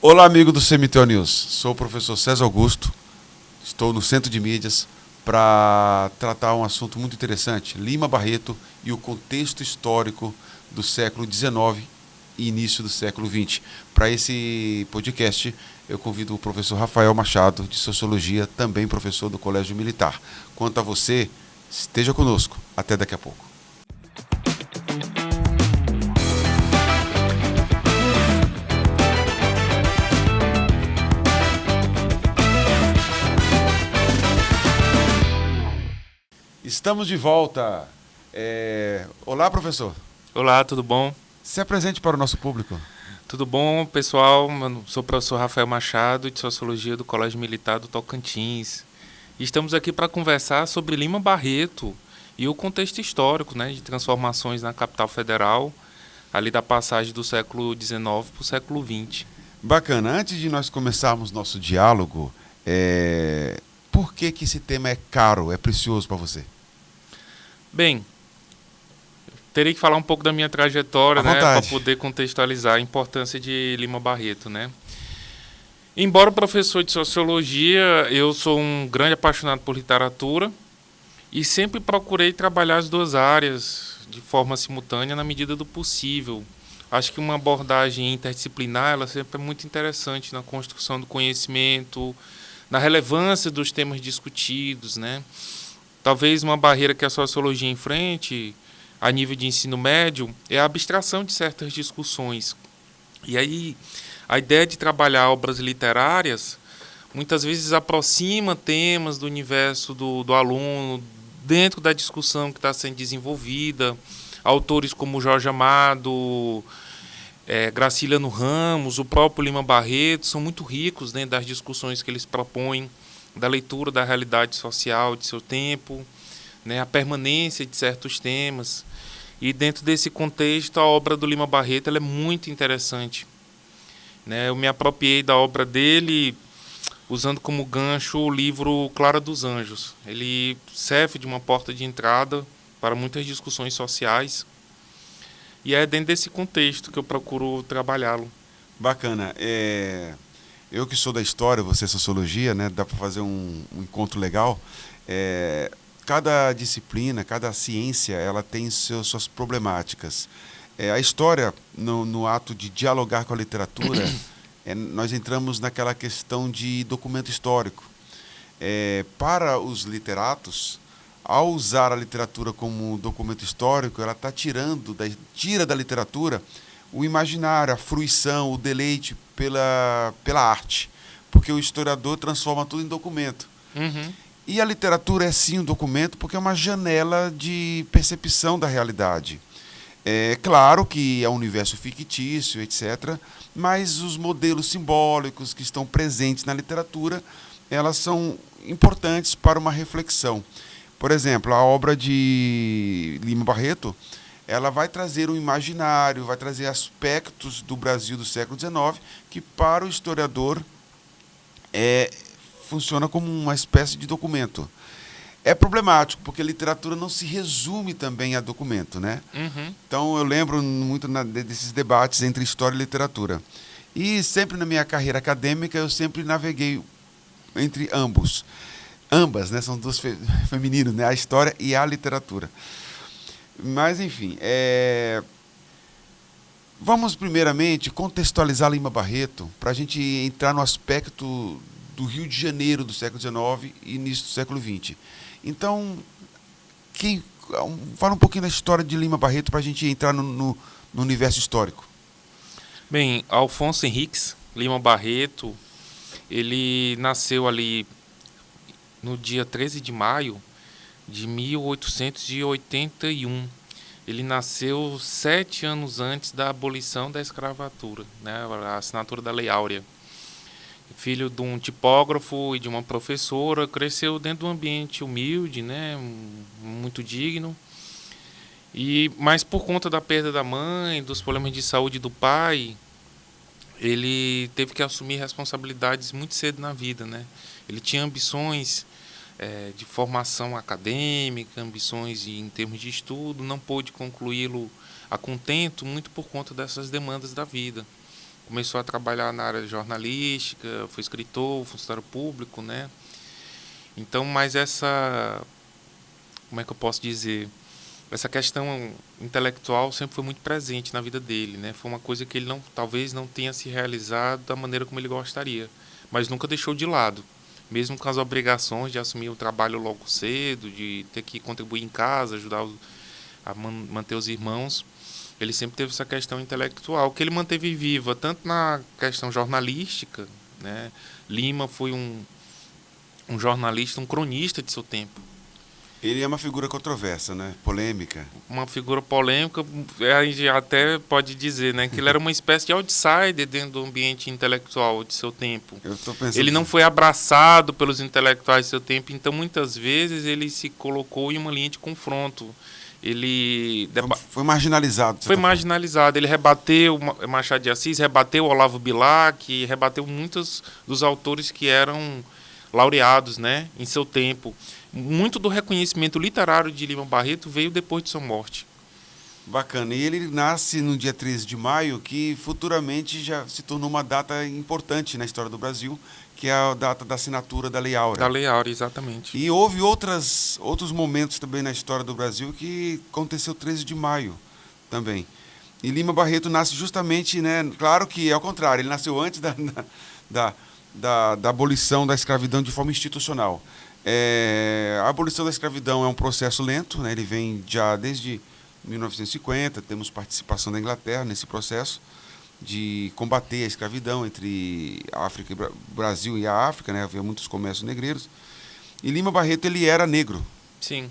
Olá, amigo do CMTO News. Sou o professor César Augusto. Estou no Centro de Mídias para tratar um assunto muito interessante, Lima Barreto e o contexto histórico do século XIX e início do século XX. Para esse podcast, eu convido o professor Rafael Machado, de Sociologia, também professor do Colégio Militar. Quanto a você, esteja conosco. Até daqui a pouco. Estamos de volta. Olá, professor. Olá, tudo bom? Se apresente para o nosso público. Tudo bom, pessoal? Eu sou o professor Rafael Machado, de Sociologia do Colégio Militar do Tocantins. E estamos aqui para conversar sobre Lima Barreto e o contexto histórico, né, de transformações na capital federal, ali da passagem do século XIX para o século XX. Bacana. Antes de nós começarmos nosso diálogo, por que esse tema é caro, é precioso para você? Bem, teria que falar um pouco da minha trajetória, né, para poder contextualizar a importância de Lima Barreto, né? Embora professor de Sociologia, eu sou um grande apaixonado por literatura e sempre procurei trabalhar as duas áreas de forma simultânea na medida do possível. Acho que uma abordagem interdisciplinar ela sempre é muito interessante na construção do conhecimento, na relevância dos temas discutidos, né? Talvez uma barreira que a sociologia enfrente a nível de ensino médio é a abstração de certas discussões. E aí a ideia de trabalhar obras literárias muitas vezes aproxima temas do universo do aluno dentro da discussão que está sendo desenvolvida. Autores como Jorge Amado, Graciliano Ramos, o próprio Lima Barreto são muito ricos dentro das discussões que eles propõem, da leitura da realidade social de seu tempo, né, a permanência de certos temas. E dentro desse contexto, a obra do Lima Barreto ela é muito interessante. Né, eu me apropriei da obra dele usando como gancho o livro Clara dos Anjos. Ele serve de uma porta de entrada para muitas discussões sociais. E é dentro desse contexto que eu procuro trabalhá-lo. Bacana. Eu que sou da história, você é sociologia, né? Dá para fazer um encontro legal. Cada disciplina, cada ciência, ela tem suas problemáticas. A história, no ato de dialogar com a literatura, nós entramos naquela questão de documento histórico. Para os literatos, ao usar a literatura como documento histórico, ela tira da literatura o imaginário, a fruição, o deleite pela arte, porque o historiador transforma tudo em documento. Uhum. E a literatura é sim um documento porque é uma janela de percepção da realidade. É claro que é um universo fictício, etc., mas os modelos simbólicos que estão presentes na literatura, elas são importantes para uma reflexão. Por exemplo, a obra de Lima Barreto, ela vai trazer um imaginário, vai trazer aspectos do Brasil do século XIX que, para o historiador, funciona como uma espécie de documento. É problemático, porque a literatura não se resume também a documento, né? Uhum. Então, eu lembro muito desses debates entre história e literatura. E sempre na minha carreira acadêmica, eu sempre naveguei entre ambas, né? São duas femininos, né? A história e a literatura. Mas, enfim, vamos primeiramente contextualizar Lima Barreto para a gente entrar no aspecto do Rio de Janeiro do século XIX e início do século XX. Então, fala um pouquinho da história de Lima Barreto para a gente entrar no universo histórico. Bem, Alfonso Henriques Lima Barreto, ele nasceu ali no dia 13 de maio de 1881. Ele nasceu 7 anos antes da abolição da escravatura, né, a assinatura da Lei Áurea. Filho de um tipógrafo e de uma professora, cresceu dentro de um ambiente humilde, né, muito digno. Mas por conta da perda da mãe, dos problemas de saúde do pai, ele teve que assumir responsabilidades muito cedo na vida, né? Ele tinha ambições de formação acadêmica, ambições em termos de estudo, não pôde concluí-lo a contento, muito por conta dessas demandas da vida. Começou a trabalhar na área jornalística, foi escritor, funcionário público, né? Então, mas como é que eu posso dizer? Essa questão intelectual sempre foi muito presente na vida dele, né? Foi uma coisa que ele talvez não tenha se realizado da maneira como ele gostaria, mas nunca deixou de lado. Mesmo com as obrigações de assumir o trabalho logo cedo, de ter que contribuir em casa, ajudar a manter os irmãos, ele sempre teve essa questão intelectual, que ele manteve viva, tanto na questão jornalística, né? Lima foi um jornalista, um cronista de seu tempo. Ele é uma figura controversa, né? Polêmica. Uma figura polêmica, a gente até pode dizer, né, que ele era uma espécie de outsider dentro do ambiente intelectual de seu tempo. Eu tô pensando... Ele não foi abraçado pelos intelectuais de seu tempo, então muitas vezes ele se colocou em uma linha de confronto. Ele foi marginalizado. Foi marginalizado. Ele rebateu Machado de Assis, rebateu Olavo Bilac, rebateu muitos dos autores que eram laureados, né, em seu tempo. Muito do reconhecimento literário de Lima Barreto veio depois de sua morte. Bacana. E ele nasce no dia 13 de maio, que futuramente já se tornou uma data importante na história do Brasil, que é a data da assinatura da Lei Áurea. Da Lei Áurea, exatamente. E houve outros momentos também na história do Brasil que aconteceu 13 de maio também. E Lima Barreto nasce justamente, né, claro que é ao contrário, ele nasceu antes da abolição da escravidão de forma institucional. A abolição da escravidão é um processo lento, né? Ele vem já desde 1950, temos participação da Inglaterra nesse processo de combater a escravidão entre a África e Brasil e a África, né? Havia muitos comércios negreiros. E Lima Barreto, ele era negro. Sim.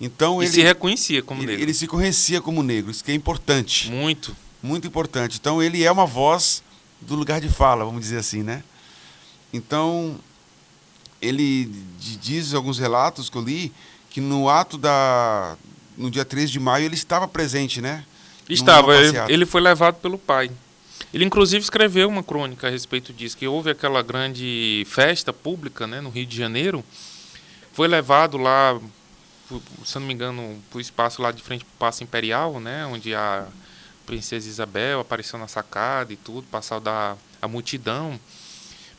Então ele se reconhecia como negro. Ele se conhecia como negro, isso que é importante. Muito. Muito importante. Então ele é uma voz do lugar de fala, vamos dizer assim, né? Então ele diz alguns relatos que eu li que no dia 13 de maio ele estava presente, né? Estava, ele foi levado pelo pai. Ele inclusive escreveu uma crônica a respeito disso, que houve aquela grande festa pública, né, no Rio de Janeiro. Foi levado lá, se não me engano, para o espaço lá de frente para o Paço Imperial, né, onde a princesa Isabel apareceu na sacada e tudo, passou a multidão.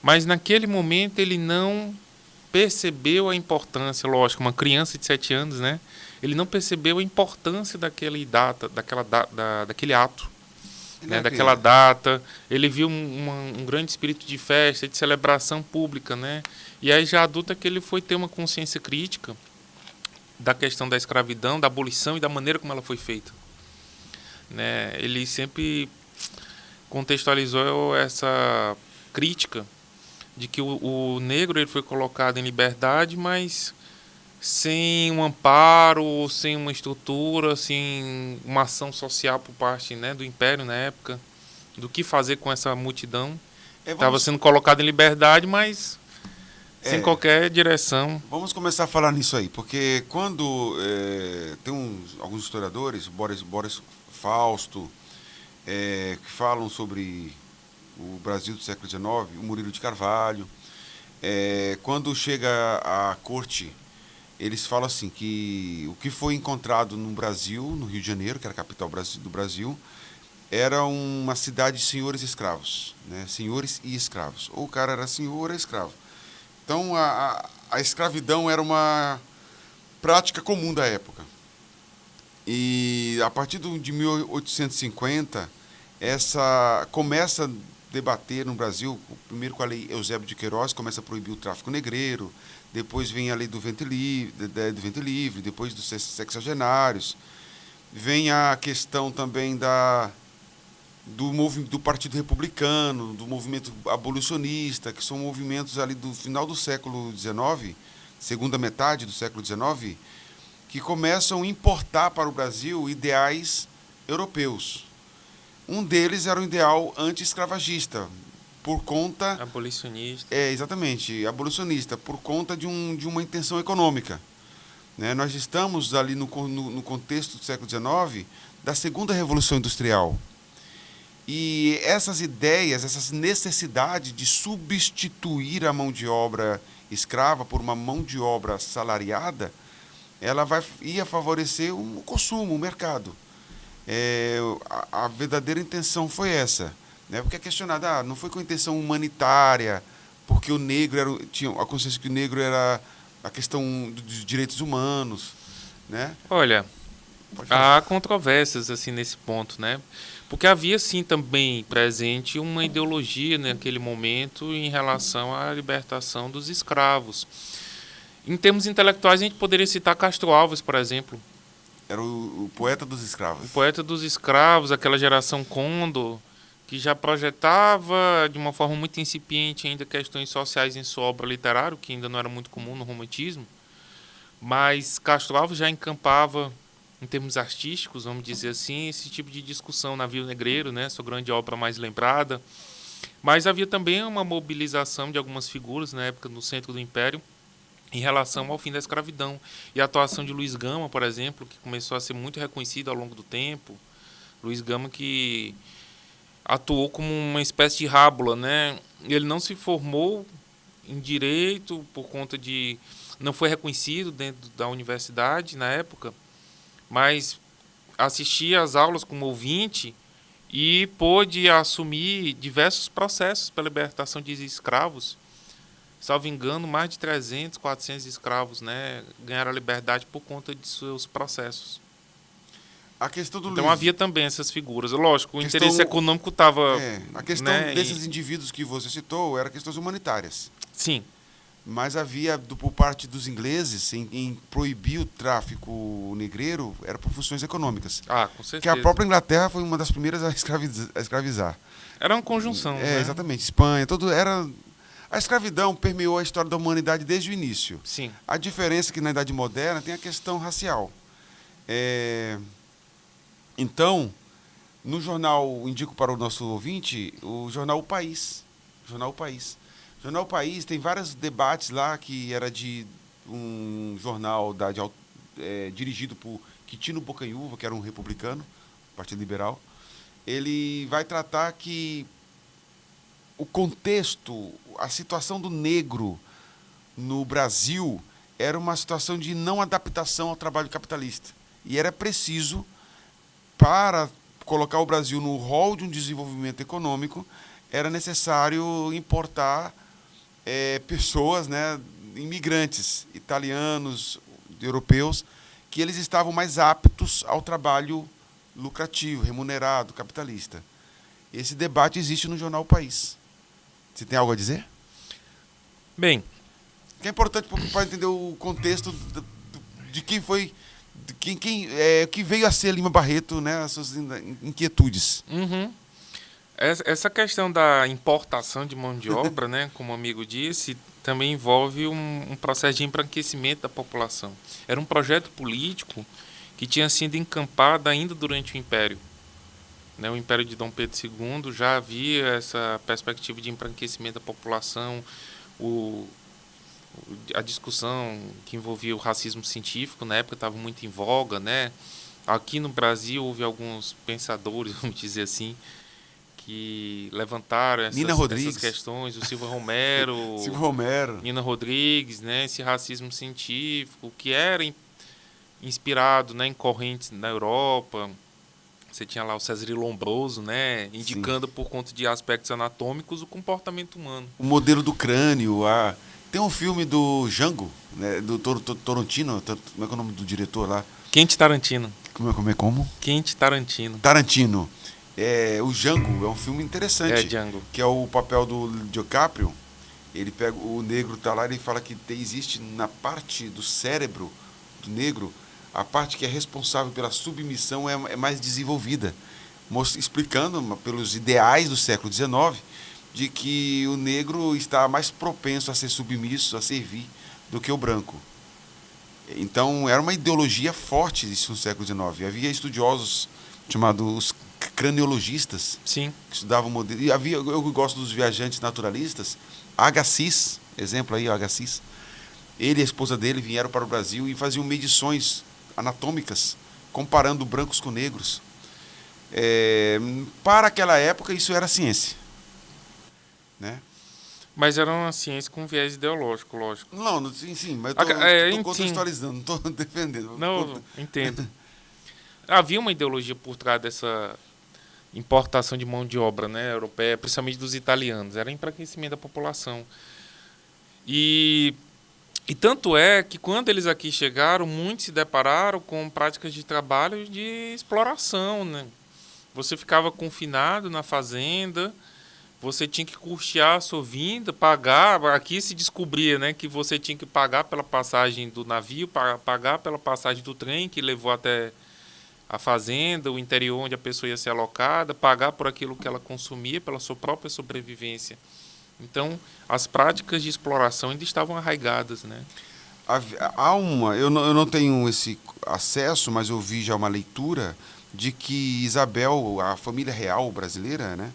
Mas naquele momento ele não percebeu a importância, lógico, uma criança de 7 anos, né? Ele não percebeu a importância daquele ato, né? Daquela data. Ele viu um grande espírito de festa, de celebração pública, né? E aí já adulto é que ele foi ter uma consciência crítica da questão da escravidão, da abolição e da maneira como ela foi feita, né? Ele sempre contextualizou essa crítica de que o negro ele foi colocado em liberdade, mas sem um amparo, sem uma estrutura, sem uma ação social por parte, né, do Império na época, do que fazer com essa multidão. Estava sendo colocado em liberdade, mas sem qualquer direção. Vamos começar a falar nisso aí, porque quando tem alguns historiadores, Boris Fausto, que falam sobre o Brasil do século XIX, o Murilo de Carvalho. Quando chega à corte, eles falam assim que o que foi encontrado no Brasil, no Rio de Janeiro, que era a capital do Brasil, era uma cidade de senhores e escravos, né? Senhores e escravos. Ou o cara era senhor ou era escravo. Então, a escravidão era uma prática comum da época. E a partir de 1850, começa a debater no Brasil, primeiro com a lei Eusébio de Queiroz, começa a proibir o tráfico negreiro, depois vem a lei do ventre livre, depois dos sexagenários, vem a questão também do Partido Republicano, do movimento abolicionista, que são movimentos ali do final do século XIX, segunda metade do século XIX, que começam a importar para o Brasil ideais europeus. Um deles era o ideal anti-escravagista, por conta... Abolicionista. Exatamente, abolicionista, por conta de uma intenção econômica. Né? Nós estamos ali no contexto do século XIX, da segunda Revolução Industrial. E essas ideias, essas necessidades de substituir a mão de obra escrava por uma mão de obra salariada, ela ia favorecer o consumo, o mercado. A verdadeira intenção foi essa, né? Porque é questionado, não foi com intenção humanitária, porque o negro tinha a consciência que o negro era a questão dos direitos humanos, né? Olha, há controvérsias assim nesse ponto, né? Porque havia sim também presente uma ideologia naquele momento em relação à libertação dos escravos. Em termos intelectuais, a gente poderia citar Castro Alves, por exemplo. Era o poeta dos escravos. O poeta dos escravos, aquela geração Condor, que já projetava de uma forma muito incipiente ainda questões sociais em sua obra literária, que ainda não era muito comum no romantismo. Mas Castro Alves já encampava, em termos artísticos, vamos dizer assim, esse tipo de discussão. Navio Negreiro, né, sua grande obra mais lembrada. Mas havia também uma mobilização de algumas figuras na época no centro do Império em relação ao fim da escravidão. E a atuação de Luiz Gama, por exemplo, que começou a ser muito reconhecido ao longo do tempo. Luiz Gama que atuou como uma espécie de rábula, né? Ele não se formou em direito por conta de... não foi reconhecido dentro da universidade na época, mas assistia às aulas como ouvinte e pôde assumir diversos processos para a libertação de escravos. Salvo engano, mais de 300, 400 escravos, né, ganharam a liberdade por conta de seus processos. A questão do então havia também essas figuras. Lógico, o interesse econômico estava... a questão desses indivíduos que você citou eram questões humanitárias. Sim. Mas havia, por parte dos ingleses, em proibir o tráfico negreiro, era por funções econômicas. Com certeza. Que a própria Inglaterra foi uma das primeiras a escravizar. Era uma conjunção, né? Exatamente. Espanha, a escravidão permeou a história da humanidade desde o início. Sim. A diferença é que na Idade Moderna tem a questão racial. Então, no jornal, indico para o nosso ouvinte, o jornal O País. Jornal O País. Jornal O País tem vários debates lá, que era de um jornal dirigido por Quitino Bocaiúva, que era um republicano, Partido Liberal. Ele vai tratar que o contexto, a situação do negro no Brasil era uma situação de não adaptação ao trabalho capitalista. E era preciso, para colocar o Brasil no rol de um desenvolvimento econômico, era necessário importar pessoas, né, imigrantes, italianos, europeus, que eles estavam mais aptos ao trabalho lucrativo, remunerado, capitalista. Esse debate existe no jornal O País. Você tem algo a dizer? Bem, que é importante para entender o contexto de quem foi, que veio a ser Lima Barreto, né, as suas inquietudes. Uhum. Essa questão da importação de mão de obra, né, como o amigo disse, também envolve um processo de embranquecimento da população. Era um projeto político que tinha sido encampado ainda durante o Império. Né, o Império de Dom Pedro II já havia essa perspectiva de embranquecimento da população, a discussão que envolvia o racismo científico, na época estava muito em voga, né? Aqui no Brasil houve alguns pensadores, vamos dizer assim, que levantaram essas questões, o Silva Romero, Nina Rodrigues, né? Esse racismo científico que era inspirado, né, em correntes na Europa. Você tinha lá o César Lombroso, né, indicando, sim, por conta de aspectos anatômicos o comportamento humano. O modelo do crânio, tem um filme do Django, né, do Tarantino, como é que é o nome do diretor lá? Quentin Tarantino. Como? Quentin Tarantino. Tarantino. O Django é um filme interessante. Django. Que é o papel do DiCaprio. Ele pega o negro, tá lá, e ele fala que existe na parte do cérebro do negro, a parte que é responsável pela submissão é mais desenvolvida, explicando pelos ideais do século XIX de que o negro está mais propenso a ser submisso, a servir, do que o branco. Então, era uma ideologia forte isso no século XIX. Havia estudiosos chamados craniologistas, sim, que estudavam o modelo. E eu gosto dos viajantes naturalistas, Agassiz, exemplo aí, Agassiz. Ele e a esposa dele vieram para o Brasil e faziam medições anatômicas, comparando brancos com negros. Para aquela época, isso era ciência, né? Mas era uma ciência com viés ideológico, lógico. Não, sim, mas eu estou contextualizando, não estou defendendo. Não, entendo. Havia uma ideologia por trás dessa importação de mão de obra, né, europeia, principalmente dos italianos. Era enfraquecimento da população. E tanto é que quando eles aqui chegaram, muitos se depararam com práticas de trabalho de exploração, né? Você ficava confinado na fazenda, você tinha que custear a sua vinda, pagar. Aqui se descobria, né, que você tinha que pagar pela passagem do navio, pagar pela passagem do trem que levou até a fazenda, o interior onde a pessoa ia ser alocada, pagar por aquilo que ela consumia, pela sua própria sobrevivência. Então, as práticas de exploração ainda estavam arraigadas, né? Eu não tenho esse acesso, mas eu vi já uma leitura de que Isabel, a família real brasileira, né,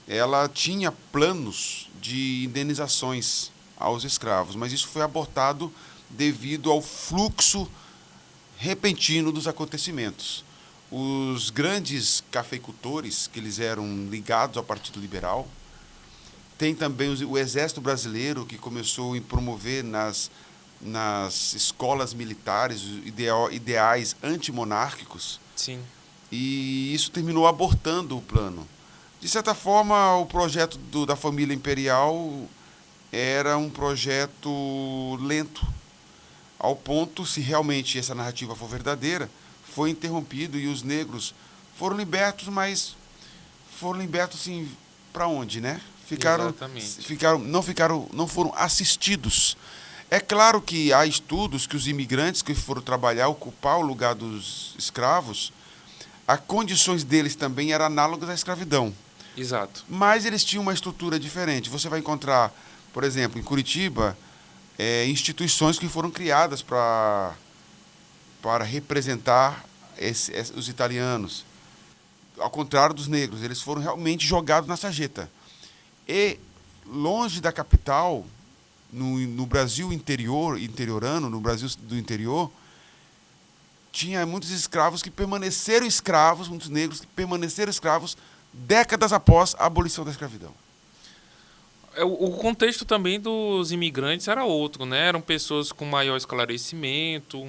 ela tinha planos de indenizações aos escravos, mas isso foi abortado devido ao fluxo repentino dos acontecimentos. Os grandes cafeicultores, que eles eram ligados ao Partido Liberal, tem também o Exército Brasileiro, que começou a promover nas escolas militares ideais antimonárquicos. Sim. E isso terminou abortando o plano. De certa forma, o projeto da família imperial era um projeto lento, ao ponto, se realmente essa narrativa for verdadeira, foi interrompido e os negros foram libertos, mas foram libertos assim, para onde, né? Não foram assistidos. É claro que há estudos que os imigrantes que foram trabalhar, ocupar o lugar dos escravos, as condições deles também eram análogas à escravidão. Exato. Mas eles tinham uma estrutura diferente. Você vai encontrar, por exemplo, em Curitiba, instituições que foram criadas para representar os italianos. Ao contrário dos negros, eles foram realmente jogados na sarjeta. E longe da capital, no Brasil interiorano, no Brasil do interior, tinha muitos escravos que permaneceram escravos, muitos negros que permaneceram escravos décadas após a abolição da escravidão. O contexto também dos imigrantes era outro, né? Eram pessoas com maior esclarecimento.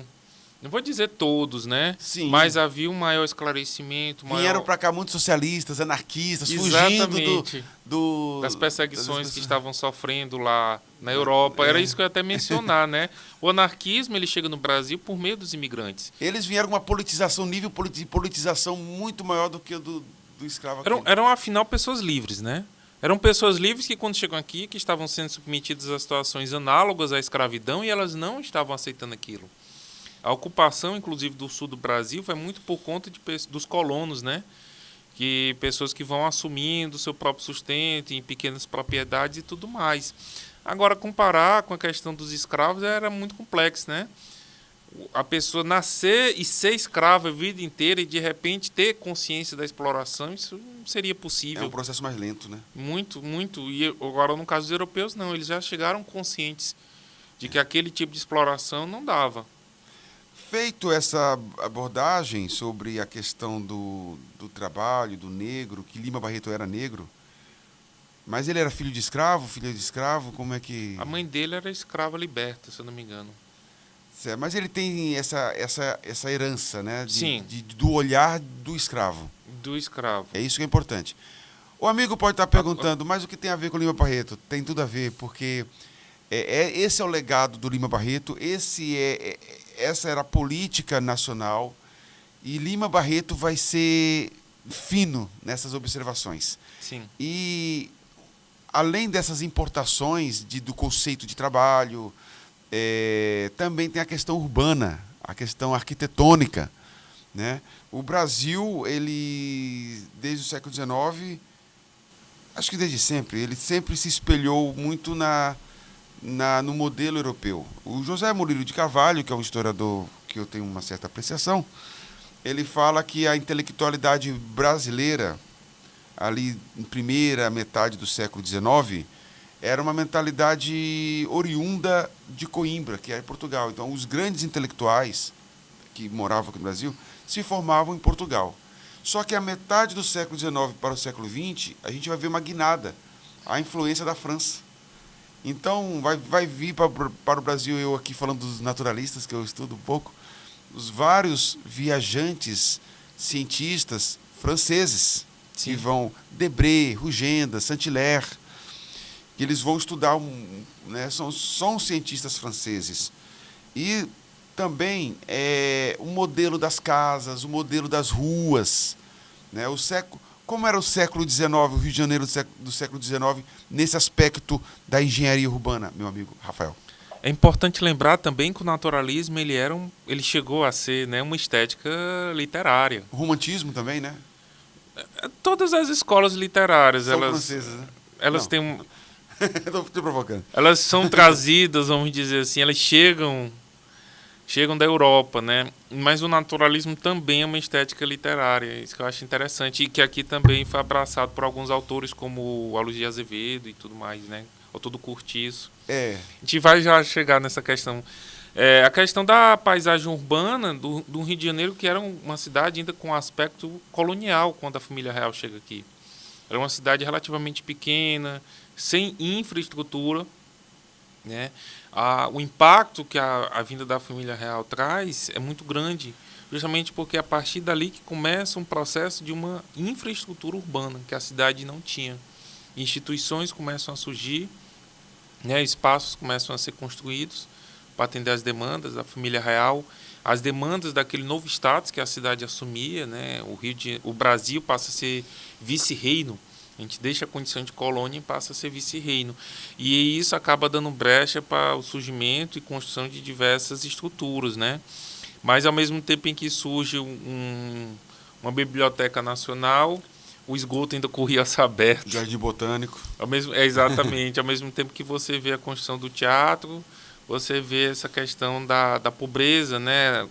Não vou dizer todos, né? Sim. Mas havia um maior esclarecimento. Vieram para cá muitos socialistas, anarquistas, exatamente, fugindo das perseguições que estavam sofrendo lá na Europa. Era isso que eu ia até mencionar, né? O anarquismo ele chega no Brasil por meio dos imigrantes. Eles vieram com uma politização, nível de politização muito maior do que o do escravo aqui. Eram, afinal, pessoas livres, né? Eram pessoas livres que, quando chegam aqui, que estavam sendo submetidas a situações análogas à escravidão e elas não estavam aceitando aquilo. A ocupação, inclusive, do sul do Brasil foi muito por conta dos colonos, né? Que pessoas que vão assumindo o seu próprio sustento em pequenas propriedades e tudo mais. Agora, comparar com a questão dos escravos era muito complexo, né? A pessoa nascer e ser escrava a vida inteira e, de repente, ter consciência da exploração, isso não seria possível. É um processo mais lento, né? Muito, muito. E agora, no caso dos europeus, não. Eles já chegaram conscientes de que aquele tipo de exploração não dava. Feito essa abordagem sobre a questão do trabalho, do negro, que Lima Barreto era negro, mas ele era filho de escravo, como é que... A mãe dele era escrava liberta, se eu não me engano. Certo, mas ele tem essa herança, né? Sim. Do olhar do escravo. Do escravo. É isso que é importante. O amigo pode estar perguntando, mas o que tem a ver com Lima Barreto? Tem tudo a ver, porque esse é o legado do Lima Barreto, essa era a política nacional, e Lima Barreto vai ser fino nessas observações. Sim. E, além dessas importações do conceito de trabalho, também tem a questão urbana, a questão arquitetônica, né? O Brasil, ele, desde o século XIX, acho que desde sempre, ele sempre se espelhou muito no modelo europeu. O José Murilo de Carvalho, que é um historiador que eu tenho uma certa apreciação, ele fala que a intelectualidade brasileira, ali em primeira metade do século XIX, era uma mentalidade oriunda de Coimbra, que é Portugal. Então, os grandes intelectuais que moravam aqui no Brasil se formavam em Portugal. Só que a metade do século XIX para o século XX, a gente vai ver uma guinada, a influência da França. Então, vai vir para o Brasil, eu aqui falando dos naturalistas, que eu estudo um pouco, os vários viajantes, cientistas franceses, Sim. que vão, Debré, Rugenda, Saint-Hilaire, que eles vão estudar, né, são cientistas franceses. E também o modelo das casas, o modelo das ruas, né, como era o século XIX, o Rio de Janeiro do século XIX, nesse aspecto da engenharia urbana, meu amigo Rafael? É importante lembrar também que o naturalismo ele chegou a ser, né, uma estética literária. O romantismo também, né? Todas as escolas literárias, são francesas, né? Elas têm Estou provocando. Elas são trazidas, vamos dizer assim, elas chegam da Europa, né? Mas o naturalismo também é uma estética literária, isso que eu acho interessante, e que aqui também foi abraçado por alguns autores como o Aloysio de Azevedo e tudo mais, né? Autor do Cortiço. A gente vai já chegar nessa questão. A questão da paisagem urbana do Rio de Janeiro, que era uma cidade ainda com aspecto colonial quando a família real chega aqui. Era uma cidade relativamente pequena, sem infraestrutura, né? O impacto que a vinda da família real traz é muito grande, justamente porque é a partir dali que começa um processo de uma infraestrutura urbana que a cidade não tinha. Instituições começam a surgir, né? Espaços começam a ser construídos para atender às demandas da família real, as demandas daquele novo status que a cidade assumia, né? O Brasil passa a ser vice-reino. A gente deixa a condição de colônia e passa a ser vice-reino. E isso acaba dando brecha para o surgimento e construção de diversas estruturas, né? Mas, ao mesmo tempo em que surge uma biblioteca nacional, o esgoto ainda corria a céu aberto. Jardim Botânico. Exatamente. Ao mesmo tempo que você vê a construção do teatro, você vê essa questão da pobreza, né?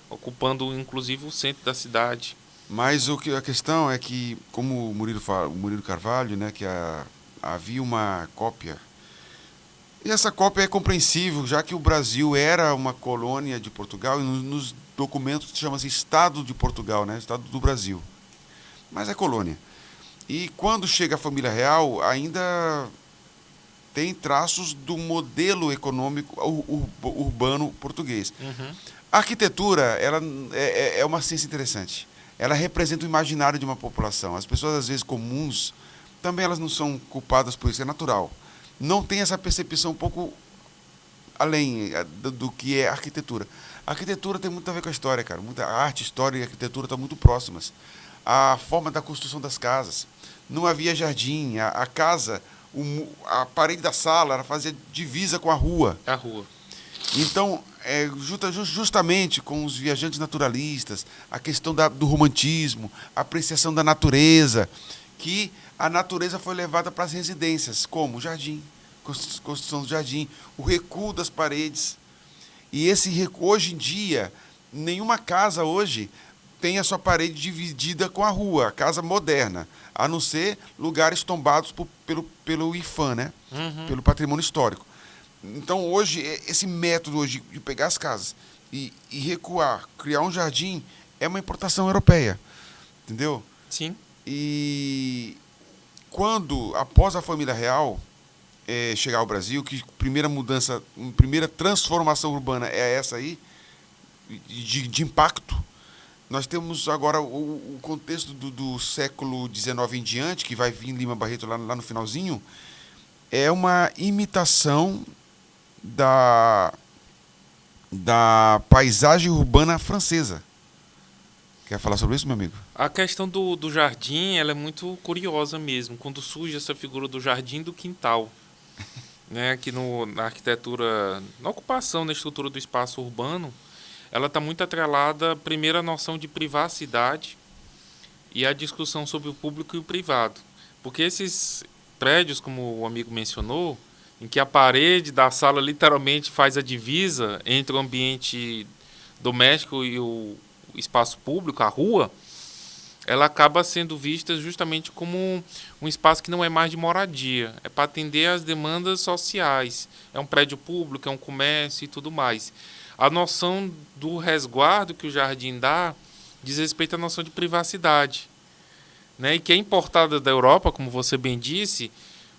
Ocupando, inclusive, o centro da cidade. Mas a questão é que, como o Murilo Carvalho, né, que havia uma cópia. E essa cópia é compreensível, já que o Brasil era uma colônia de Portugal, e nos documentos chama-se Estado de Portugal, né, Estado do Brasil. Mas é colônia. E quando chega a família real, ainda tem traços do modelo econômico urbano português. Uhum. A arquitetura ela é uma ciência interessante. Ela representa o imaginário de uma população. As pessoas, às vezes, comuns, também elas não são culpadas por isso, é natural. Não tem essa percepção um pouco além do que é a arquitetura. A arquitetura tem muito a ver com a história, cara. Muita arte, história e arquitetura estão muito próximas. A forma da construção das casas. Não havia jardim. A casa, a parede da sala, ela fazia divisa com a rua. A rua. Então, justamente com os viajantes naturalistas, a questão do romantismo, a apreciação da natureza, que a natureza foi levada para as residências, como o jardim, construção do jardim, o recuo das paredes. E esse recuo, hoje em dia, nenhuma casa hoje tem a sua parede dividida com a rua, a casa moderna, a não ser lugares tombados pelo IFAM, né? Uhum. Pelo patrimônio histórico. Então, hoje, esse método hoje de pegar as casas e recuar, criar um jardim, é uma importação europeia. Entendeu? Sim. E quando, após a família real chegar ao Brasil, que primeira mudança, primeira transformação urbana é essa aí, de impacto, nós temos agora o contexto do século XIX em diante, que vai vir Lima Barreto lá no finalzinho, é uma imitação da paisagem urbana francesa. Quer falar sobre isso, meu amigo? A questão do jardim, ela é muito curiosa mesmo, quando surge essa figura do jardim do quintal. Né, que na arquitetura, na ocupação, na estrutura do espaço urbano, ela está muito atrelada, primeiro, à noção de privacidade e à discussão sobre o público e o privado. Porque esses prédios, como o amigo mencionou, em que a parede da sala literalmente faz a divisa entre o ambiente doméstico e o espaço público, a rua, ela acaba sendo vista justamente como um espaço que não é mais de moradia, é para atender às demandas sociais. É um prédio público, é um comércio e tudo mais. A noção do resguardo que o jardim dá diz respeito à noção de privacidade, né? E que é importada da Europa, como você bem disse,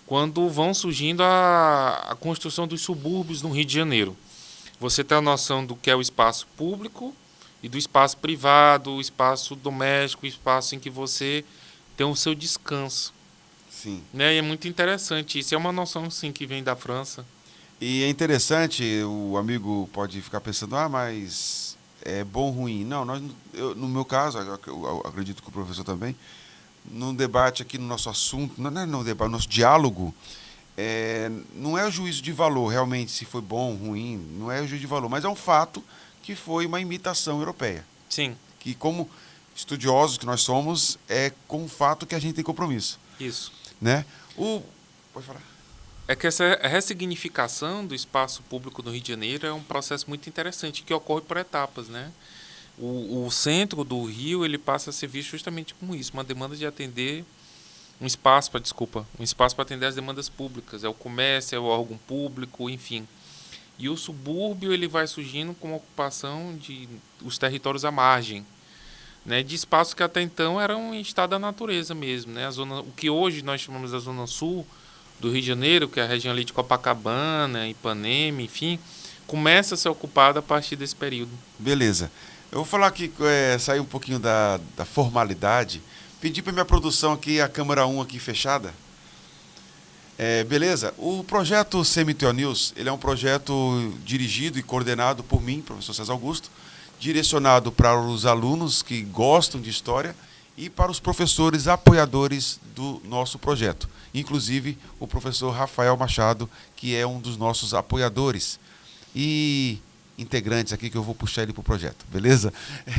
quando vão surgindo a construção dos subúrbios no Rio de Janeiro. Você tem a noção do que é o espaço público e do espaço privado, o espaço doméstico, o espaço em que você tem o seu descanso. Sim. Né? E é muito interessante isso. É uma noção, sim, que vem da França. E é interessante, o amigo pode ficar pensando, mas é bom ou ruim? Não, no meu caso, eu acredito que o professor também, no debate aqui, no nosso assunto, não é no debate, no nosso diálogo, não é o juízo de valor, realmente, se foi bom ou ruim, não é o juízo de valor, mas é um fato que foi uma imitação europeia. Sim. Que, como estudiosos que nós somos, é com o fato que a gente tem compromisso. Isso. Né? Pode falar. É que essa ressignificação do espaço público no Rio de Janeiro é um processo muito interessante, que ocorre por etapas, né? O centro do Rio, ele passa a ser visto justamente como isso, uma demanda de atender um espaço para atender as demandas públicas, é o comércio, é o órgão público, enfim. E o subúrbio, ele vai surgindo com a ocupação de os territórios à margem, né, de espaços que até então eram em estado da natureza mesmo, né? O que hoje nós chamamos da zona sul do Rio de Janeiro, que é a região ali de Copacabana, Ipanema, enfim, começa a ser ocupada a partir desse período. Beleza. Eu vou falar aqui, sair um pouquinho da formalidade, pedir para minha produção aqui, a câmera 1 aqui fechada. Beleza? O projeto CMTO News, ele é um projeto dirigido e coordenado por mim, professor César Augusto, direcionado para os alunos que gostam de história e para os professores apoiadores do nosso projeto. Inclusive o professor Rafael Machado, que é um dos nossos apoiadores e integrantes aqui, que eu vou puxar ele para o projeto, beleza?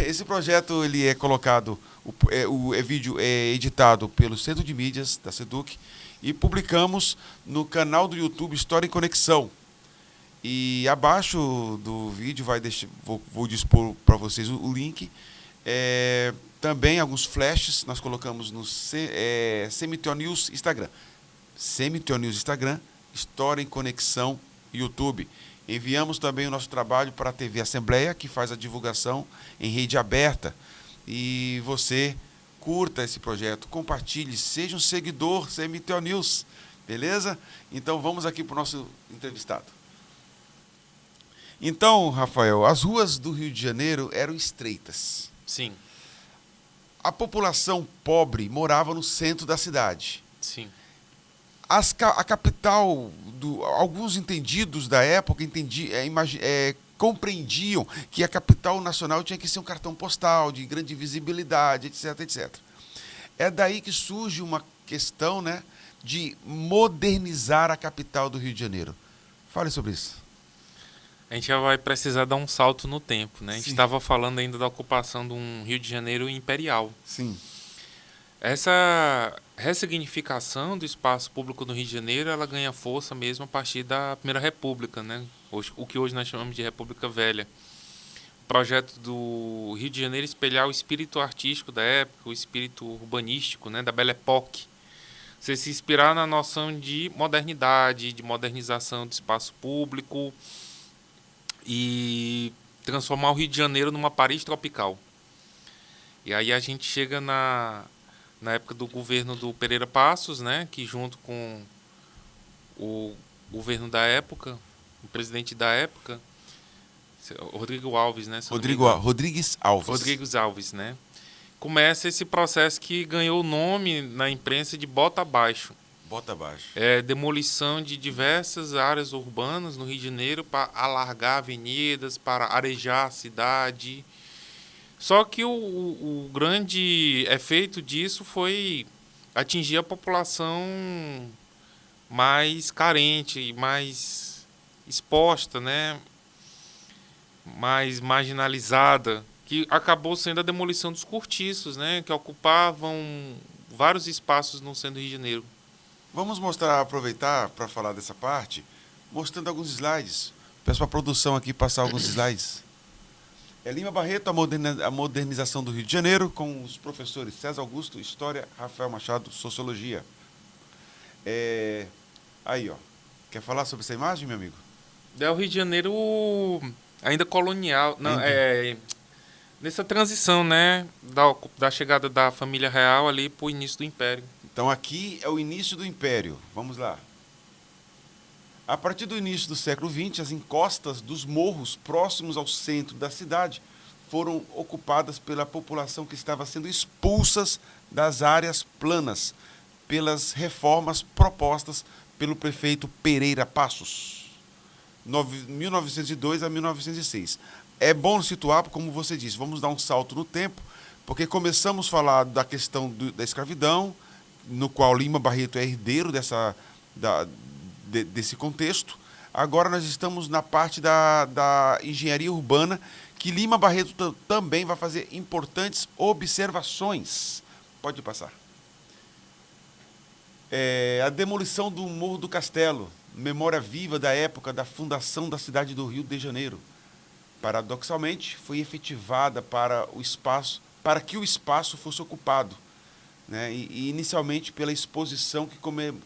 Esse projeto, ele é colocado, o vídeo é editado pelo Centro de Mídias da SEDUC e publicamos no canal do YouTube História em Conexão. E abaixo do vídeo vou dispor para vocês o link. Também alguns flashes nós colocamos no CMTO News Instagram. CMTO News Instagram, História em Conexão YouTube. Enviamos também o nosso trabalho para a TV Assembleia, que faz a divulgação em rede aberta. E você curta esse projeto, compartilhe, seja um seguidor CMTO News, beleza? Então vamos aqui para o nosso entrevistado. Então, Rafael, as ruas do Rio de Janeiro eram estreitas. Sim. A população pobre morava no centro da cidade. Sim. A capital, alguns entendidos da época compreendiam que a capital nacional tinha que ser um cartão postal de grande visibilidade, etc, etc. É daí que surge uma questão, né, de modernizar a capital do Rio de Janeiro. Fale sobre isso. A gente já vai precisar dar um salto no tempo, né? A gente Sim. estava falando ainda da ocupação de um Rio de Janeiro imperial. Sim. Essa ressignificação do espaço público no Rio de Janeiro, ela ganha força mesmo a partir da Primeira República, né? O que hoje nós chamamos de República Velha. O projeto do Rio de Janeiro espelhar o espírito artístico da época, o espírito urbanístico, né, da Belle Époque. Você se inspirar na noção de modernidade, de modernização do espaço público e transformar o Rio de Janeiro numa Paris tropical. E aí a gente chega na época do governo do Pereira Passos, né, que junto com o governo da época, o presidente da época, Rodrigo Alves, né? Rodrigues Alves, né? Começa esse processo que ganhou o nome na imprensa de Bota Abaixo. Bota abaixo. Demolição de diversas áreas urbanas no Rio de Janeiro para alargar avenidas, para arejar a cidade. Só que o grande efeito disso foi atingir a população mais carente, mais exposta, né? Mais marginalizada, que acabou sendo a demolição dos cortiços, né? Que ocupavam vários espaços no centro do Rio de Janeiro. Vamos aproveitar para falar dessa parte, mostrando alguns slides. Peço para a produção aqui passar alguns slides. Lima Barreto, a modernização do Rio de Janeiro, com os professores César Augusto, História, Rafael Machado, Sociologia. Aí, ó. Quer falar sobre essa imagem, meu amigo? É o Rio de Janeiro ainda colonial. Não, Nessa transição, né, da chegada da família real ali para o início do Império. Então aqui é o início do Império. Vamos lá. A partir do início do século XX, as encostas dos morros próximos ao centro da cidade foram ocupadas pela população que estava sendo expulsas das áreas planas pelas reformas propostas pelo prefeito Pereira Passos, 1902 a 1906. É bom situar, como você disse, vamos dar um salto no tempo, porque começamos a falar da questão da escravidão, no qual Lima Barreto é herdeiro desse contexto. Agora nós estamos na parte da engenharia urbana, que Lima Barreto também vai fazer importantes observações. Pode passar. A demolição do Morro do Castelo, memória viva da época da fundação da cidade do Rio de Janeiro. Paradoxalmente, foi efetivada para que o espaço fosse ocupado, né, e inicialmente pela exposição que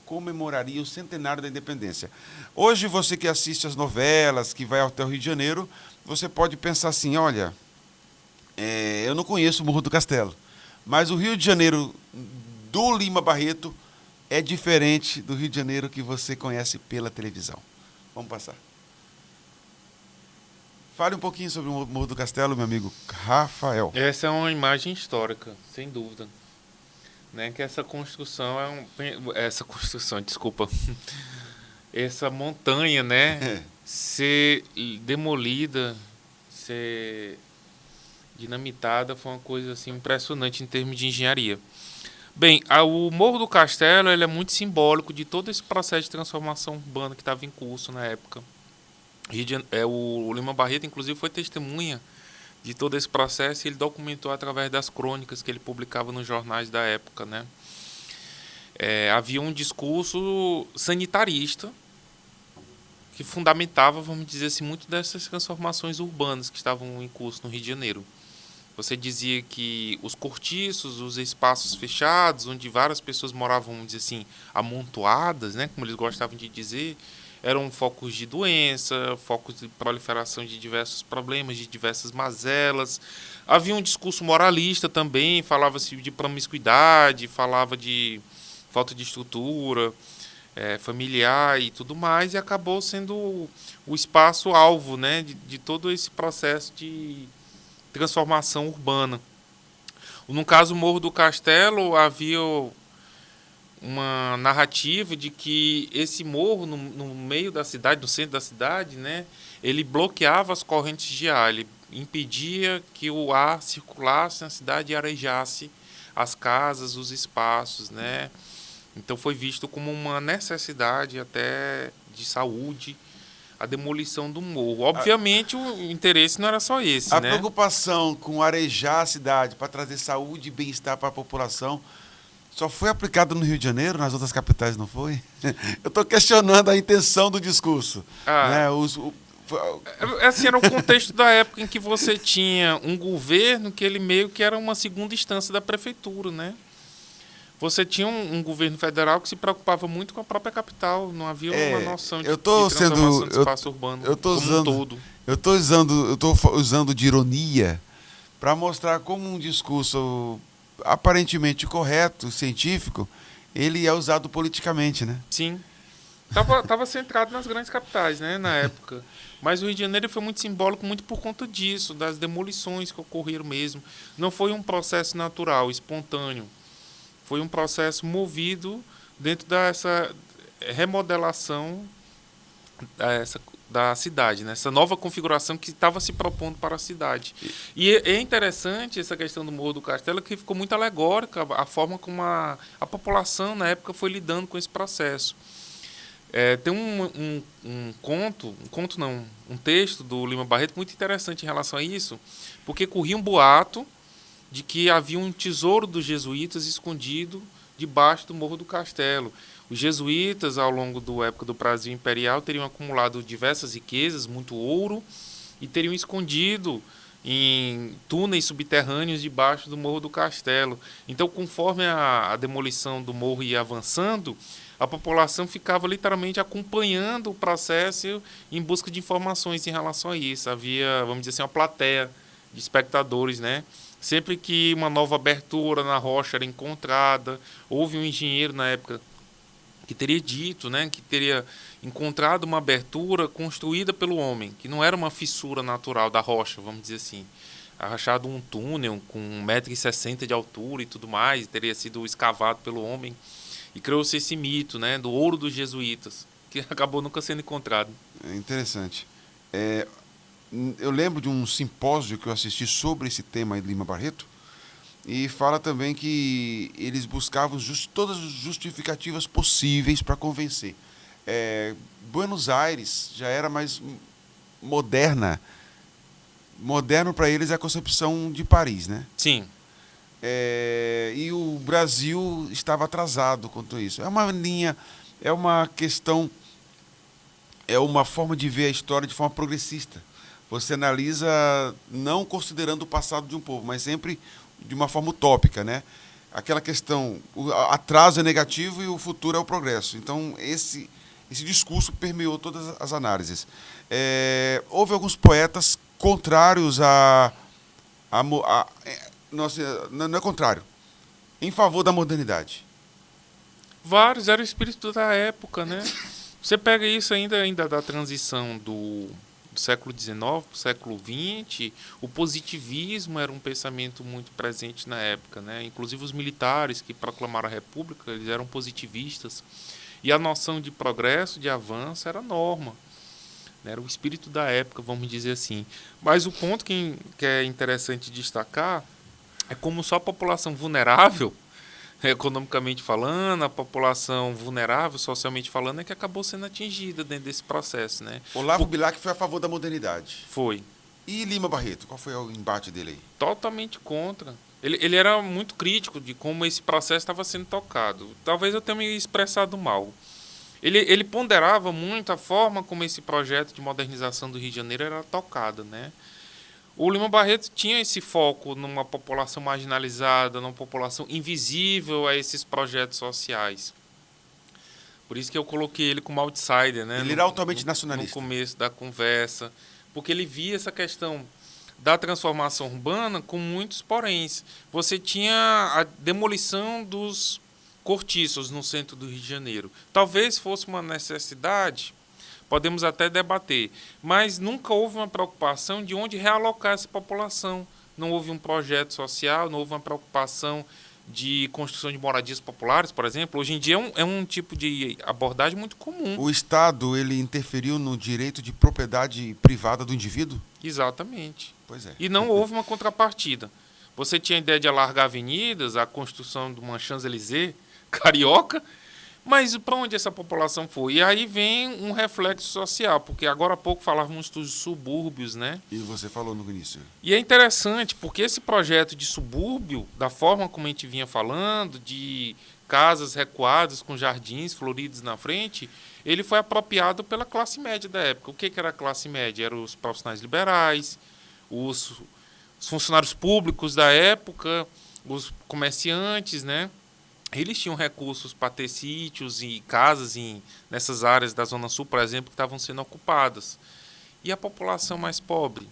comemoraria o centenário da independência. Hoje, você que assiste as novelas, que vai até o Rio de Janeiro, você pode pensar assim, olha, eu não conheço o Morro do Castelo, mas o Rio de Janeiro do Lima Barreto é diferente do Rio de Janeiro que você conhece pela televisão. Vamos passar. Fale um pouquinho sobre o Morro do Castelo, meu amigo Rafael. Essa é uma imagem histórica, sem dúvida. Né, que essa construção desculpa. Essa montanha, né, ser demolida, ser dinamitada, foi uma coisa assim impressionante em termos de engenharia. Bem, o Morro do Castelo ele é muito simbólico de todo esse processo de transformação urbana que estava em curso na época. O Lima Barreto, inclusive, foi testemunha de todo esse processo e ele documentou através das crônicas que ele publicava nos jornais da época, né? Havia um discurso sanitarista que fundamentava, vamos dizer assim, muito dessas transformações urbanas que estavam em curso no Rio de Janeiro. Você dizia que os cortiços, os espaços fechados, onde várias pessoas moravam, vamos dizer assim, amontoadas, né, como eles gostavam de dizer, eram focos de doença, focos de proliferação de diversos problemas, de diversas mazelas. Havia um discurso moralista também, falava-se de promiscuidade, falava de falta de estrutura familiar e tudo mais, e acabou sendo o espaço-alvo, né, de todo esse processo de transformação urbana. No caso, o Morro do Castelo, havia uma narrativa de que esse morro no meio da cidade, no centro da cidade, né, ele bloqueava as correntes de ar, ele impedia que o ar circulasse na cidade e arejasse as casas, os espaços, né? Então foi visto como uma necessidade até de saúde a demolição do morro. Obviamente o interesse não era só esse, né? A preocupação com arejar a cidade para trazer saúde e bem-estar para a população só foi aplicado no Rio de Janeiro, nas outras capitais não foi? Eu estou questionando a intenção do discurso. Né? Assim, era o contexto da época em que você tinha um governo que ele meio que era uma segunda instância da prefeitura, né? Você tinha um governo federal que se preocupava muito com a própria capital, não havia uma noção de transformação do espaço urbano como um todo. Eu estou usando de ironia para mostrar como um discurso aparentemente correto, científico, ele é usado politicamente, né? Sim. Tava centrado nas grandes capitais, né, na época. Mas o Rio de Janeiro foi muito simbólico, muito por conta disso, das demolições que ocorreram mesmo. Não foi um processo natural, espontâneo. Foi um processo movido dentro dessa remodelação da cidade, né? Essa nova configuração que estava se propondo para a cidade. E é interessante essa questão do Morro do Castelo, que ficou muito alegórica a forma como a população, na época, foi lidando com esse processo. Tem um texto do Lima Barreto muito interessante em relação a isso, porque corria um boato de que havia um tesouro dos jesuítas escondido debaixo do Morro do Castelo. Os jesuítas, ao longo da época do Brasil Imperial, teriam acumulado diversas riquezas, muito ouro, e teriam escondido em túneis subterrâneos debaixo do Morro do Castelo. Então, conforme a demolição do morro ia avançando, a população ficava literalmente acompanhando o processo em busca de informações em relação a isso. Havia, vamos dizer assim, uma plateia de espectadores, né? Sempre que uma nova abertura na rocha era encontrada, houve um engenheiro na época que teria dito, né, que teria encontrado uma abertura construída pelo homem, que não era uma fissura natural da rocha, vamos dizer assim. Achado um túnel com 1,60 m de altura e tudo mais, teria sido escavado pelo homem. E criou-se esse mito, né, do ouro dos jesuítas, que acabou nunca sendo encontrado. É interessante. Eu lembro de um simpósio que eu assisti sobre esse tema em Lima Barreto, e fala também que eles buscavam todas as justificativas possíveis para convencer. Buenos Aires já era mais moderna. Moderno para eles é a concepção de Paris, né? Sim. E o Brasil estava atrasado quanto a isso. É uma linha, é uma questão, é uma forma de ver a história de forma progressista. Você analisa não considerando o passado de um povo, mas sempre de uma forma utópica, né? Aquela questão, o atraso é negativo e o futuro é o progresso. Então, esse discurso permeou todas as análises. Houve alguns poetas contrários não é contrário, em favor da modernidade. Vários, era o espírito da época, né? Você pega isso ainda da transição do século XIX para o século XX, o positivismo era um pensamento muito presente na época, né? Inclusive os militares que proclamaram a República, eles eram positivistas. E a noção de progresso, de avanço, era norma. Era o espírito da época, vamos dizer assim. Mas o ponto que é interessante destacar é como só a população vulnerável, economicamente falando, a população vulnerável, socialmente falando, é que acabou sendo atingida dentro desse processo, né? Olavo Bilac foi a favor da modernidade. Foi. E Lima Barreto, qual foi o embate dele aí? Totalmente contra. Ele era muito crítico de como esse processo estava sendo tocado. Talvez eu tenha me expressado mal. Ele ponderava muito a forma como esse projeto de modernização do Rio de Janeiro era tocado, né? O Lima Barreto tinha esse foco numa população marginalizada, numa população invisível a esses projetos sociais. Por isso que eu coloquei ele como outsider, né? Ele era altamente nacionalista. No começo da conversa, porque ele via essa questão da transformação urbana com muitos poréns. Você tinha a demolição dos cortiços no centro do Rio de Janeiro. Talvez fosse uma necessidade, podemos até debater, mas nunca houve uma preocupação de onde realocar essa população. Não houve um projeto social, não houve uma preocupação de construção de moradias populares, por exemplo. Hoje em dia é um tipo de abordagem muito comum. O Estado, ele interferiu no direito de propriedade privada do indivíduo? Exatamente. Pois é. E não houve uma contrapartida. Você tinha a ideia de alargar avenidas, a construção de uma Champs-Élysées carioca, mas para onde essa população foi? E aí vem um reflexo social, porque agora há pouco falávamos dos subúrbios, né? E você falou no início. E é interessante, porque esse projeto de subúrbio, da forma como a gente vinha falando, de casas recuadas com jardins floridos na frente, ele foi apropriado pela classe média da época. O que era a classe média? Eram os profissionais liberais, os funcionários públicos da época, os comerciantes, né? Eles tinham recursos para ter sítios e casas nessas áreas da Zona Sul, por exemplo, que estavam sendo ocupadas. E a população mais pobre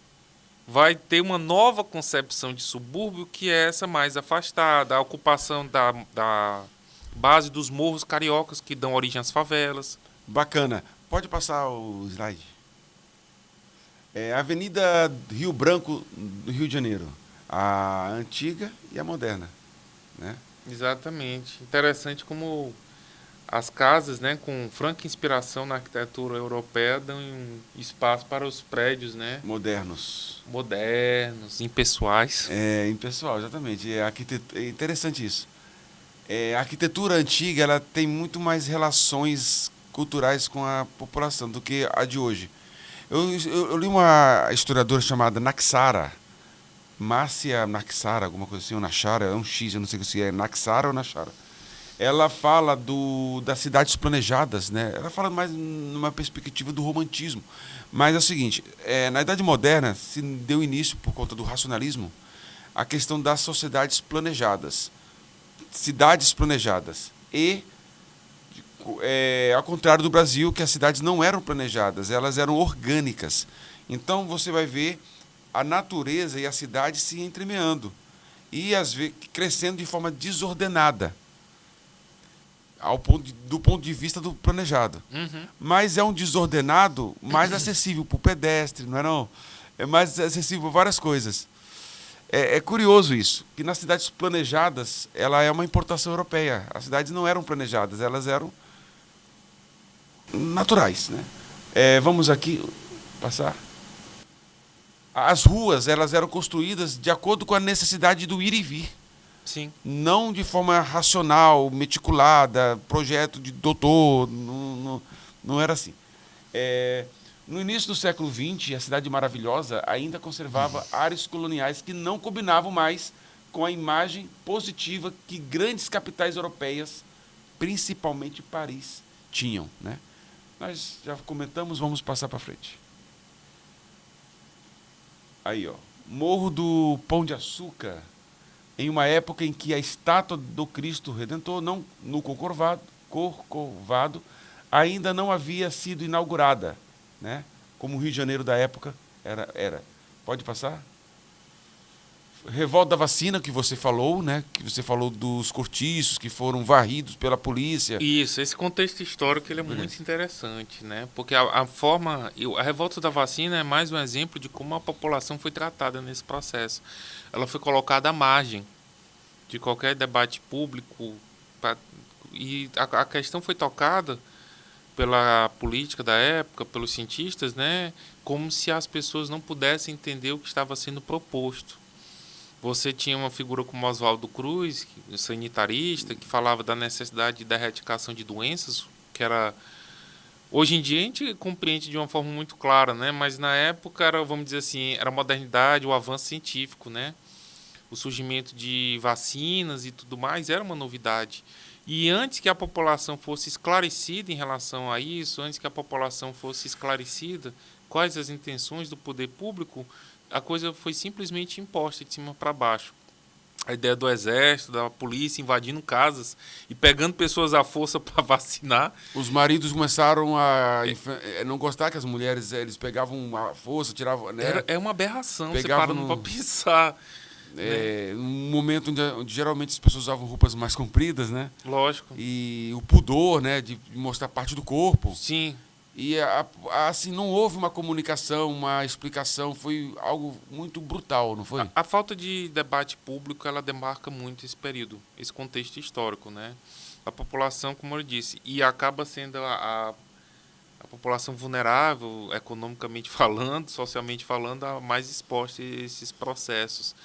vai ter uma nova concepção de subúrbio, que é essa mais afastada, a ocupação da base dos morros cariocas, que dão origem às favelas. Bacana. Pode passar o slide. A Avenida Rio Branco do Rio de Janeiro. A antiga e a moderna, né? Exatamente. Interessante como as casas, né, com franca inspiração na arquitetura europeia, dão espaço para os prédios, né? Modernos, impessoais. Impessoal, exatamente. É interessante isso. A arquitetura antiga, ela tem muito mais relações culturais com a população do que a de hoje. Eu li uma historiadora chamada Naxara, Márcia Naxara, alguma coisa assim, ou Nachara, é um X, eu não sei se é Naxara ou Nachara. Ela fala das cidades planejadas, né? Ela fala mais numa perspectiva do romantismo. Mas é o seguinte, na Idade Moderna se deu início, por conta do racionalismo, a questão das sociedades planejadas. Cidades planejadas. E, ao contrário do Brasil, que as cidades não eram planejadas, elas eram orgânicas. Então, você vai ver a natureza e a cidade se entremeando e, às vezes, crescendo de forma desordenada, do ponto de vista do planejado. Uhum. Mas é um desordenado mais acessível para o pedestre, não é não? É mais acessível a várias coisas. É curioso isso, que nas cidades planejadas, ela é uma importação europeia. As cidades não eram planejadas, elas eram naturais, né? Vamos aqui passar. As ruas, elas eram construídas de acordo com a necessidade do ir e vir. Sim. Não de forma racional, meticulada, projeto de doutor, não era assim. No início do século XX, a Cidade Maravilhosa ainda conservava áreas coloniais que não combinavam mais com a imagem positiva que grandes capitais europeias, principalmente Paris, tinham, né? Nós já comentamos, vamos passar para frente. Aí, ó, Morro do Pão de Açúcar, em uma época em que a estátua do Cristo Redentor, não, no Corcovado, ainda não havia sido inaugurada, né? Como o Rio de Janeiro da época era. Pode passar? Revolta da vacina que você falou, né? Que você falou dos cortiços que foram varridos pela polícia. Isso, esse contexto histórico ele é muito interessante, né? Porque a revolta da vacina é mais um exemplo de como a população foi tratada nesse processo. Ela foi colocada à margem de qualquer debate público e a questão foi tocada pela política da época, pelos cientistas, né? Como se as pessoas não pudessem entender o que estava sendo proposto. Você tinha uma figura como Oswaldo Cruz, sanitarista, que falava da necessidade da erradicação de doenças, que era... Hoje em dia a gente compreende de uma forma muito clara, né? Mas na época era, vamos dizer assim, era a modernidade, o avanço científico, né? O surgimento de vacinas e tudo mais era uma novidade. E antes que a população fosse esclarecida em relação a isso, antes que a população fosse esclarecida quais as intenções do poder público, a coisa foi simplesmente imposta de cima para baixo. A ideia do exército, da polícia invadindo casas e pegando pessoas à força para vacinar. Os maridos começaram a não gostar que as mulheres eles pegavam a força, tiravam... Né? É uma aberração, você parando para pensar. Um momento onde geralmente as pessoas usavam roupas mais compridas, né? Lógico. E o pudor, né, de mostrar parte do corpo. Sim. E assim, não houve uma comunicação, uma explicação, foi algo muito brutal, não foi? A falta de debate público, ela demarca muito esse período, esse contexto histórico, né? A população, como eu disse, e acaba sendo a população vulnerável, economicamente falando, socialmente falando, a mais exposta a esses processos.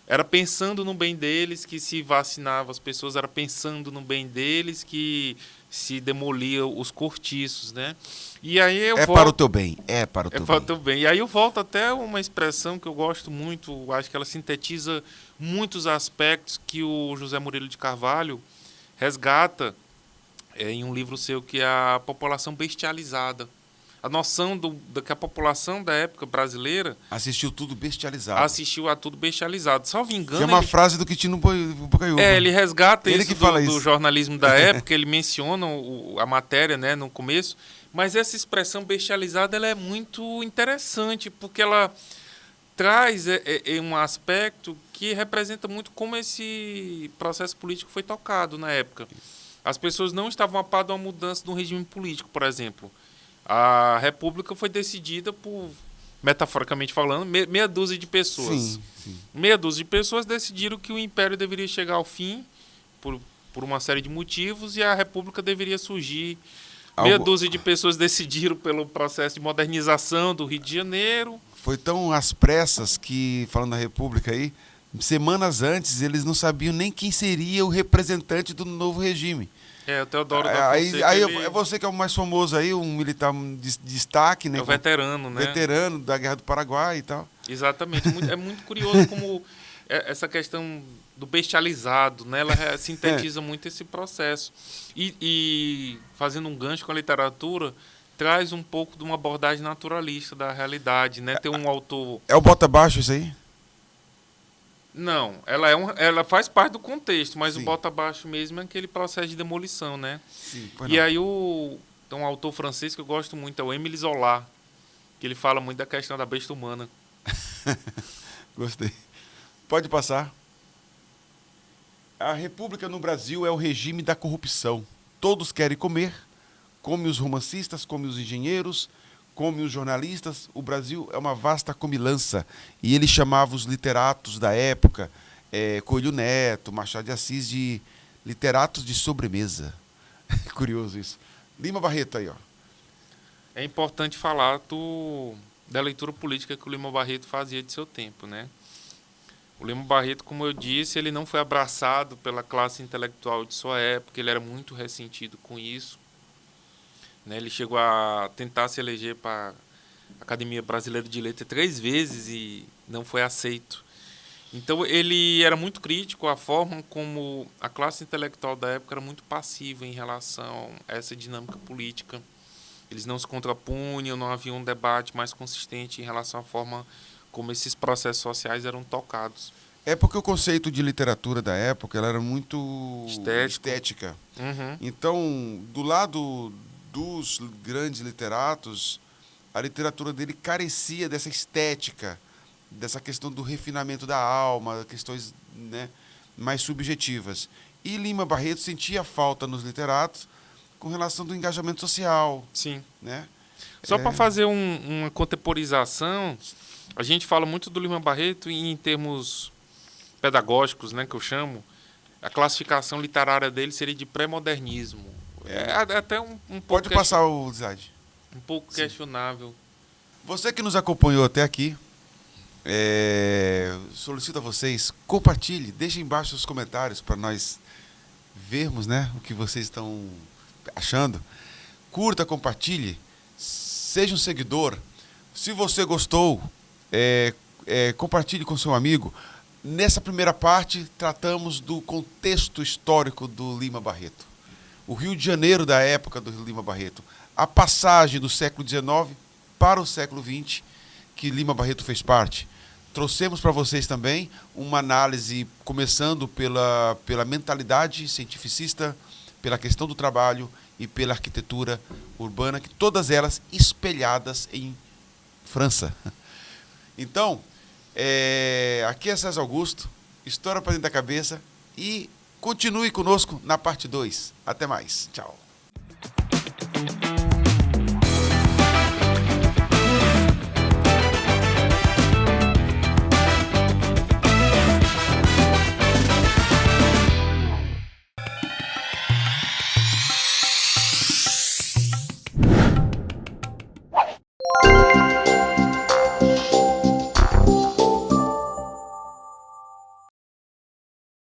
Era pensando no bem deles que se vacinava as pessoas, era pensando no bem deles que se demolia os cortiços, né? E aí para o teu bem, para o teu bem. E aí eu volto até uma expressão que eu gosto muito, acho que ela sintetiza muitos aspectos que o José Murilo de Carvalho resgata em um livro seu, que é a população bestializada. A noção que a população da época brasileira... Assistiu tudo bestializado. Assistiu a tudo bestializado. Salvo engano... Que é uma frase do Quintino Bocaiúva. Ele resgata ele isso do jornalismo da época, ele menciona a matéria, né, no começo, mas essa expressão bestializada ela é muito interessante, porque ela traz um aspecto que representa muito como esse processo político foi tocado na época. As pessoas não estavam a par de uma mudança do regime político, por exemplo. A República foi decidida por, metaforicamente falando, meia dúzia de pessoas. Sim. Meia dúzia de pessoas decidiram que o Império deveria chegar ao fim por uma série de motivos e a República deveria surgir. Meia dúzia de pessoas decidiram pelo processo de modernização do Rio de Janeiro. Foi tão às pressas que, falando da República aí, semanas antes eles não sabiam nem quem seria o representante do novo regime. O Teodoro da Fonseca, aí é você que é o mais famoso aí, um militar de destaque, né? É o veterano, né? Veterano da Guerra do Paraguai e tal. Exatamente. É muito curioso como essa questão do bestializado, né? Ela sintetiza muito esse processo. E fazendo um gancho com a literatura, traz um pouco de uma abordagem naturalista da realidade, né? Tem um autor... É o Bota Abaixo isso aí? Não, ela faz parte do contexto, mas Sim. o Bota Abaixo mesmo é aquele processo de demolição, né? Sim, e aí tem um autor francês que eu gosto muito, é o Émile Zola, que ele fala muito da questão da besta humana. Gostei. Pode passar. A república no Brasil é o regime da corrupção. Todos querem comer, come os romancistas, come os engenheiros, come os jornalistas. O Brasil é uma vasta comilança. E ele chamava os literatos da época, Coelho Neto, Machado de Assis, de literatos de sobremesa. Curioso isso. Lima Barreto aí, ó. É importante falar da leitura política que o Lima Barreto fazia de seu tempo, né? O Lima Barreto, como eu disse, ele não foi abraçado pela classe intelectual de sua época, ele era muito ressentido com isso, né? Ele chegou a tentar se eleger para a Academia Brasileira de Letras 3 vezes e não foi aceito. Então, ele era muito crítico à forma como a classe intelectual da época era muito passiva em relação a essa dinâmica política. Eles não se contrapunham, não havia um debate mais consistente em relação à forma como esses processos sociais eram tocados. É porque o conceito de literatura da época ela era muito estética. Uhum. Então, do lado dos grandes literatos, a literatura dele carecia dessa estética, dessa questão do refinamento da alma, questões, né, mais subjetivas. E Lima Barreto sentia falta nos literatos com relação do engajamento social. Sim. Né? Só para fazer uma contemporização, a gente fala muito do Lima Barreto em termos pedagógicos, né, que eu chamo. A classificação literária dele seria de pré-modernismo. É até um pouco... Pode passar o slide. Um pouco questionável. Você que nos acompanhou até aqui, solicito a vocês, compartilhe, deixem embaixo os comentários para nós vermos, né, o que vocês estão achando. Curta, compartilhe, seja um seguidor. Se você gostou, compartilhe com seu amigo. Nessa primeira parte, tratamos do contexto histórico do Lima Barreto. O Rio de Janeiro da época do Lima Barreto. A passagem do século XIX para o século XX, que Lima Barreto fez parte. Trouxemos para vocês também uma análise, começando pela mentalidade cientificista, pela questão do trabalho e pela arquitetura urbana, que todas elas espelhadas em França. Então, aqui é César Augusto, História para Dentro da Cabeça, e continue conosco na parte 2. Até mais. Tchau.